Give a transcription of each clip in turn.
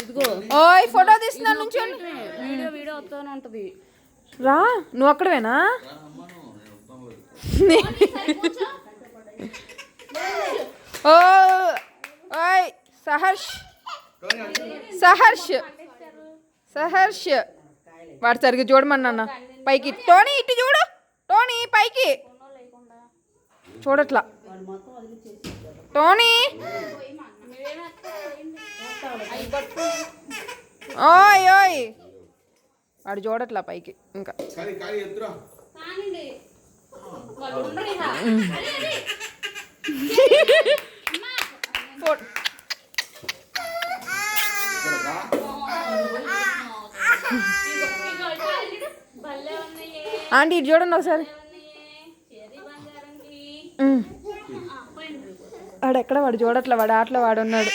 ఇదిగో ఓయ్ ఫోటో తీస్తున్నాను నుంచి వీడియో వస్తానే ఉంటది. రా నువ్వు అక్కడవేనా? ఓయ్ సహర్ష్ సహర్ష్ సహర్ష్ వాడు సరిగ్గా చూడమన్నా పైకి. టోనీ ఇటు చూడు, టోనీ పైకి చూడట్లా. టోనీ ఓయ్ ఓయ్ వాడు చూడట్లా పైకి ఇంకా. ఆంటీ ఇటు చూడండి ఒకసారి. వాడు ఎక్కడ వాడు చూడట్లా, వాడు ఆటలో వాడు ఉన్నాడు.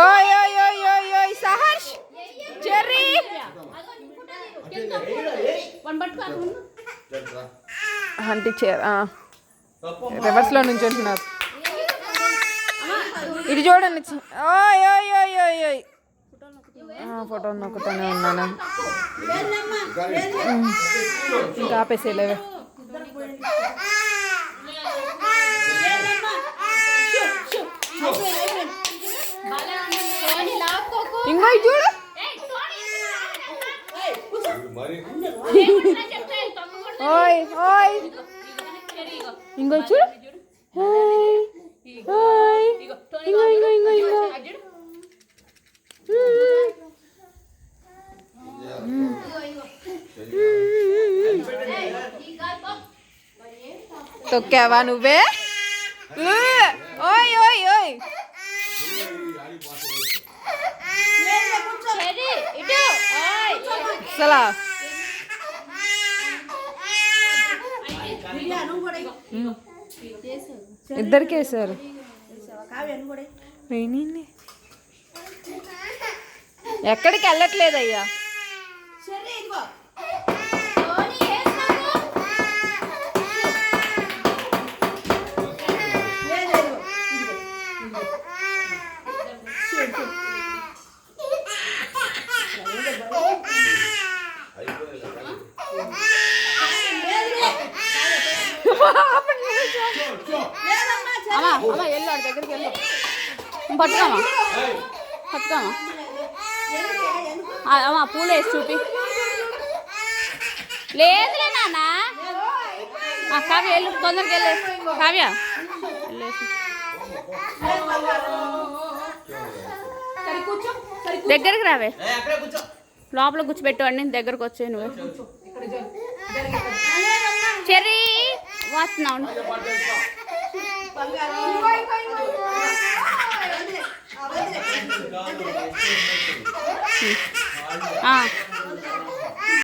ఓయ్ ఓయ్ ఓయ్ ఓయ్ ఓయ్ సహర్ష్ చెర్రీ ఆంటీ రివర్స్లో నుంచి ఉంటున్నారు. ఇది చూడండి. ఓయ్ ఓయ్ ఓయ్ ఓయ్ ఓయ్ ఫోటో నొక్కుతూనే ఉన్నాను. ఇంకా ఆపేసేలేవే. ఇంకో చూడు. ఓయ్ ఓయ్ ఇంకో చూడు. ఇంకో ఇంకో ఇంకో ఇంకో తొక్కావా నువ్వే? ఓయ్ ఓయ్ ఓయ్ అసలా ఇద్దరికి వేసారు. ఎక్కడికి వెళ్ళట్లేదయ్యా. వెళ్ళు దగ్గరికి వెళ్ళు. పట్టుకోమా పట్టుకోమా అమ్మా పూలు వేసి చూపి. లేదులే నాన్న. కావ్య వెళ్ళు తొందరకి వెళ్ళేసి. కావ్య వెళ్ళేసి దగ్గరికి రావే. లోపల కూర్చోబెట్టు అండి దగ్గరకు వచ్చే. నువ్వు చెర్రీ వస్తున్నావు.